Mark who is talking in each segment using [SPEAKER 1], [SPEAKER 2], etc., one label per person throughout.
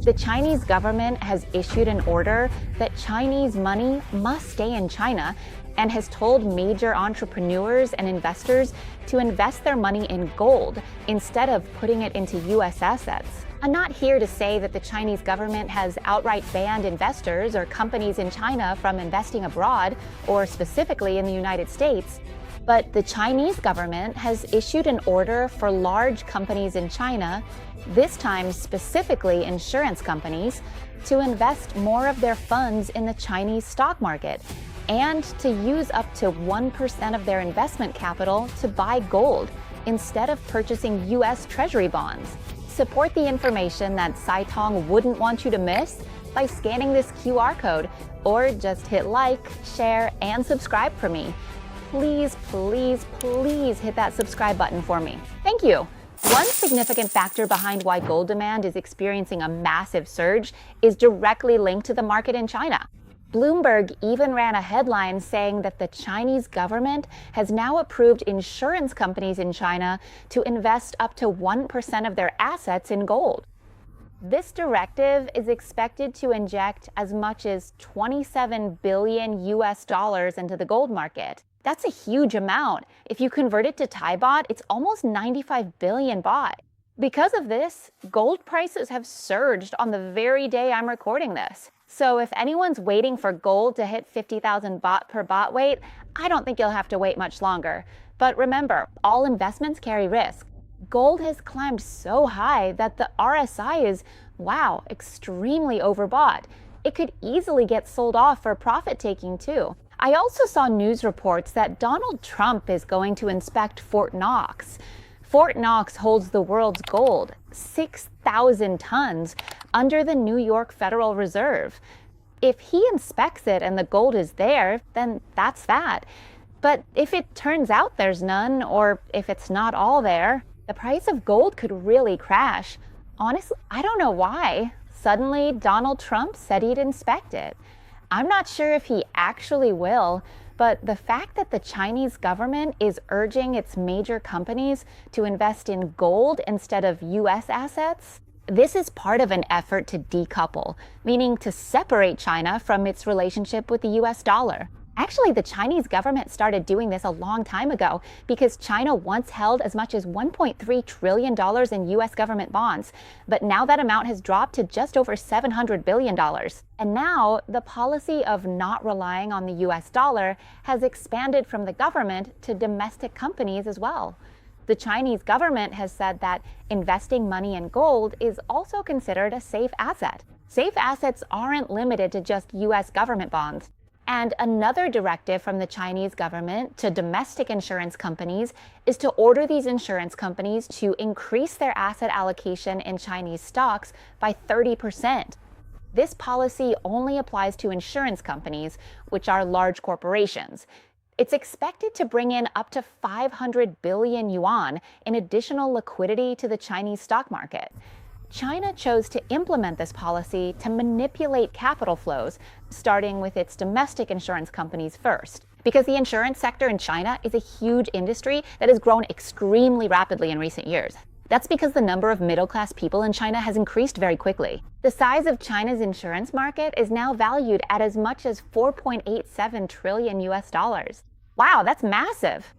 [SPEAKER 1] The Chinese government has issued an order that Chinese money must stay in China and has told major entrepreneurs and investors to invest their money in gold instead of putting it into US assets. I'm not here to say that the Chinese government has outright banned investors or companies in China from investing abroad, or specifically in the United States, but the Chinese government has issued an order for large companies in China, this time specifically insurance companies, to invest more of their funds in the Chinese stock market and to use up to 1% of their investment capital to buy gold instead of purchasing US Treasury bonds. Support the information that Saitong wouldn't want you to miss by scanning this QR code, or just hit like, share, and subscribe for me. Please, please, please hit that subscribe button for me. Thank you. One significant factor behind why gold demand is experiencing a massive surge is directly linked to the market in China. Bloomberg even ran a headline saying that the Chinese government has now approved insurance companies in China to invest up to 1% of their assets in gold. This directive is expected to inject as much as 27 billion US dollars into the gold market. That's a huge amount. If you convert it to Thai baht, it's almost 95 billion baht. Because of this, gold prices have surged on the very day I'm recording this. So if anyone's waiting for gold to hit 50,000 baht per baht weight, I don't think you'll have to wait much longer. But remember, all investments carry risk. Gold has climbed so high that the RSI is, wow, extremely overbought. It could easily get sold off for profit taking too. I also saw news reports that Donald Trump is going to inspect Fort Knox. Fort Knox holds the world's gold, 6,000 tons, under the New York Federal Reserve. If he inspects it and the gold is there, then that's that. But if it turns out there's none, or if it's not all there, the price of gold could really crash. Honestly, I don't know why. Suddenly, Donald Trump said he'd inspect it. I'm not sure if he actually will, but the fact that the Chinese government is urging its major companies to invest in gold instead of US assets, this is part of an effort to decouple, meaning to separate China from its relationship with the US dollar. Actually, the Chinese government started doing this a long time ago because China once held as much as $1.3 trillion in US government bonds, but now that amount has dropped to just over $700 billion. And now the policy of not relying on the US dollar has expanded from the government to domestic companies as well. The Chinese government has said that investing money in gold is also considered a safe asset. Safe assets aren't limited to just US government bonds. And another directive from the Chinese government to domestic insurance companies is to order these insurance companies to increase their asset allocation in Chinese stocks by 30%. This policy only applies to insurance companies, which are large corporations. It's expected to bring in up to 500 billion yuan in additional liquidity to the Chinese stock market. China chose to implement this policy to manipulate capital flows, starting with its domestic insurance companies first. Because the insurance sector in China is a huge industry that has grown extremely rapidly in recent years. That's because the number of middle-class people in China has increased very quickly. The size of China's insurance market is now valued at as much as 4.87 trillion US dollars. Wow, that's massive!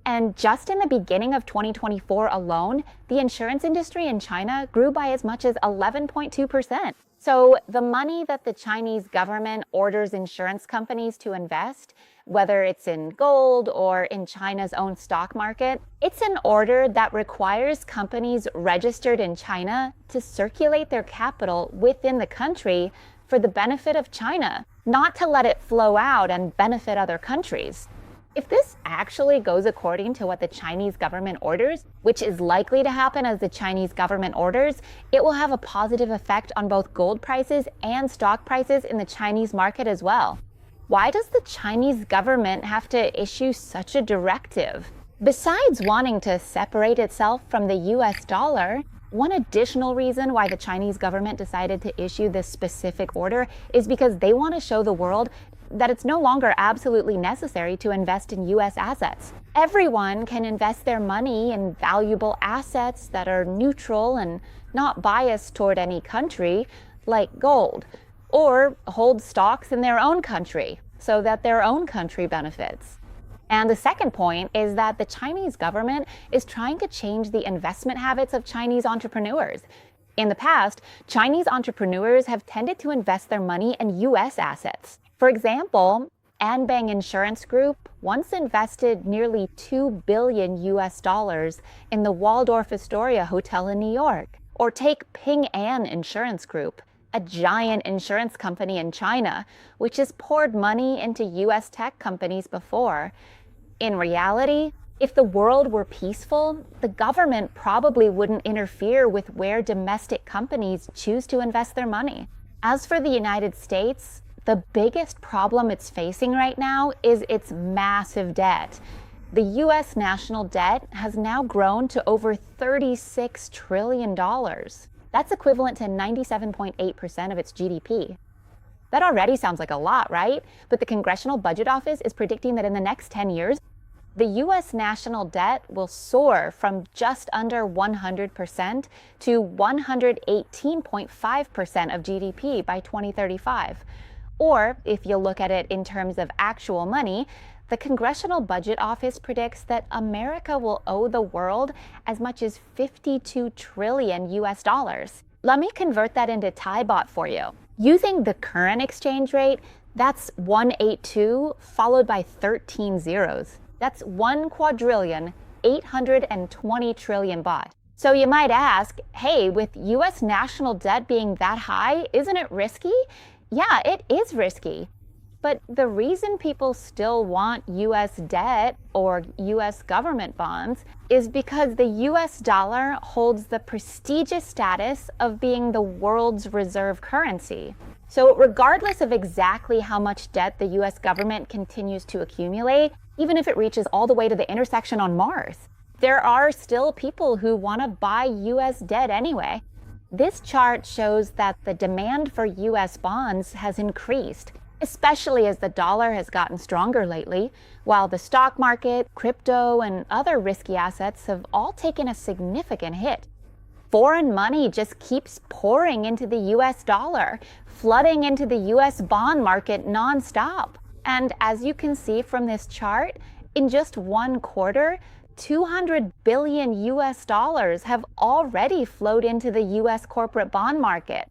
[SPEAKER 1] And just in the beginning of 2024 alone, the insurance industry in China grew by as much as 11.2%. So the money that the Chinese government orders insurance companies to invest, whether it's in gold or in China's own stock market, it's an order that requires companies registered in China to circulate their capital within the country for the benefit of China, not to let it flow out and benefit other countries. If this actually goes according to what the Chinese government orders, which is likely to happen as the Chinese government orders, it will have a positive effect on both gold prices and stock prices in the Chinese market as well. Why does the Chinese government have to issue such a directive? Besides wanting to separate itself from the US dollar, one additional reason why the Chinese government decided to issue this specific order is because they want to show the world that it's no longer absolutely necessary to invest in US assets. Everyone can invest their money in valuable assets that are neutral and not biased toward any country, like gold, or hold stocks in their own country so that their own country benefits. And the second point is that the Chinese government is trying to change the investment habits of Chinese entrepreneurs. In the past, Chinese entrepreneurs have tended to invest their money in US assets. For example, Anbang Insurance Group once invested nearly $2 billion in the Waldorf Astoria Hotel in New York. Or take Ping An Insurance Group, a giant insurance company in China, which has poured money into US tech companies before. In reality, if the world were peaceful, the government probably wouldn't interfere with where domestic companies choose to invest their money. As for the United States, the biggest problem it's facing right now is its massive debt. The US national debt has now grown to over $36 trillion. That's equivalent to 97.8% of its GDP. That already sounds like a lot, right? But the Congressional Budget Office is predicting that in the next 10 years, the US national debt will soar from just under 100% to 118.5% of GDP by 2035. Or, if you look at it in terms of actual money, the Congressional Budget Office predicts that America will owe the world as much as $52 trillion. Let me convert that into Thai baht for you. Using the current exchange rate, that's 182 followed by 13 zeros. That's 1,820 trillion baht. So you might ask, hey, with US national debt being that high, isn't it risky? Yeah, it is risky. But the reason people still want US debt or US government bonds is because the US dollar holds the prestigious status of being the world's reserve currency. So regardless of exactly how much debt the US government continues to accumulate, even if it reaches all the way to the intersection on Mars, there are still people who want to buy US debt anyway. This chart shows that the demand for US bonds has increased, especially as the dollar has gotten stronger lately, while the stock market, crypto, and other risky assets have all taken a significant hit. Foreign money just keeps pouring into the US dollar, flooding into the US bond market nonstop. And as you can see from this chart, in just one quarter, $200 billion have already flowed into the US corporate bond market.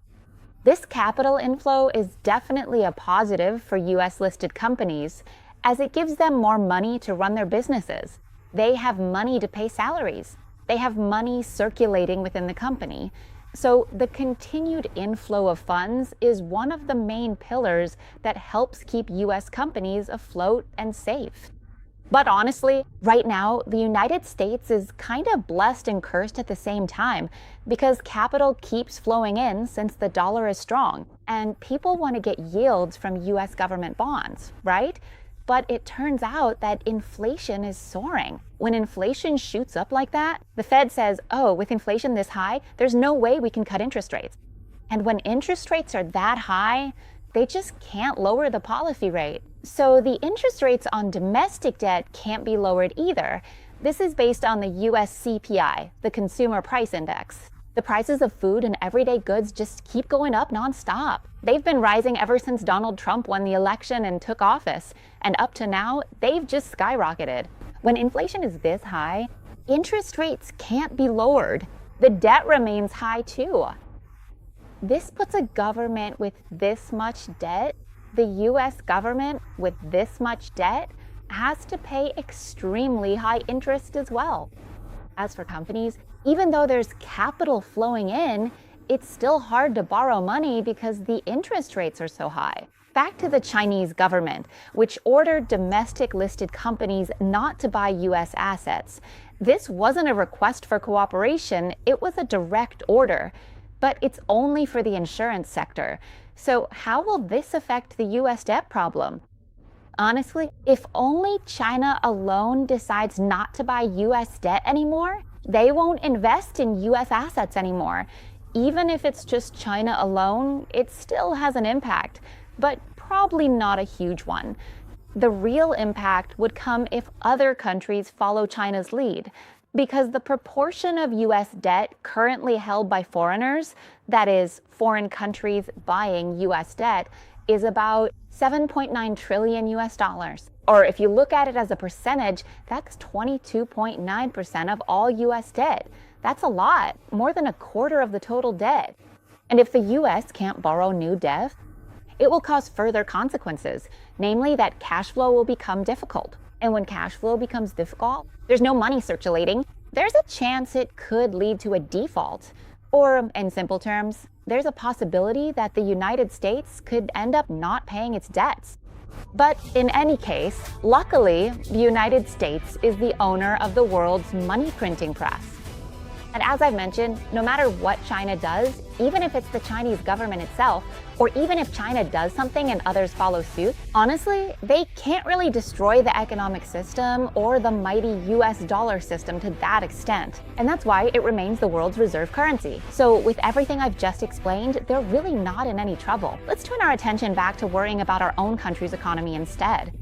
[SPEAKER 1] This capital inflow is definitely a positive for US listed companies, as it gives them more money to run their businesses. They have money to pay salaries. They have money circulating within the company. So the continued inflow of funds is one of the main pillars that helps keep US companies afloat and safe. But honestly, right now, the United States is kind of blessed and cursed at the same time because capital keeps flowing in since the dollar is strong, and people want to get yields from US government bonds, right? But it turns out that inflation is soaring. When inflation shoots up like that, the Fed says, oh, with inflation this high, there's no way we can cut interest rates. And when interest rates are that high, they just can't lower the policy rate. So the interest rates on domestic debt can't be lowered either. This is based on the US CPI, the Consumer Price Index. The prices of food and everyday goods just keep going up nonstop. They've been rising ever since Donald Trump won the election and took office. And up to now, they've just skyrocketed. When inflation is this high, interest rates can't be lowered. The debt remains high too. This puts a government with this much debt, the US government with this much debt, has to pay extremely high interest as well. As for companies, even though there's capital flowing in, it's still hard to borrow money because the interest rates are so high. Back to the Chinese government, which ordered domestic listed companies not to buy US assets. This wasn't a request for cooperation, it was a direct order. But it's only for the insurance sector. So how will this affect the US debt problem? Honestly, if only China alone decides not to buy US debt anymore, they won't invest in US assets anymore. Even if it's just China alone, it still has an impact. But probably not a huge one. The real impact would come if other countries follow China's lead, because the proportion of US debt currently held by foreigners, that is, foreign countries buying US debt, is about 7.9 trillion US dollars. Or if you look at it as a percentage, that's 22.9% of all US debt. That's a lot, more than a quarter of the total debt. And if the US can't borrow new debt, it will cause further consequences, namely that cash flow will become difficult. And when cash flow becomes difficult, there's no money circulating. There's a chance it could lead to a default. Or, in simple terms, there's a possibility that the United States could end up not paying its debts. But in any case, luckily, the United States is the owner of the world's money printing press. And as I've mentioned, no matter what China does, even if it's the Chinese government itself, or even if China does something and others follow suit, honestly, they can't really destroy the economic system or the mighty US dollar system to that extent. And that's why it remains the world's reserve currency. So with everything I've just explained, they're really not in any trouble. Let's turn our attention back to worrying about our own country's economy instead.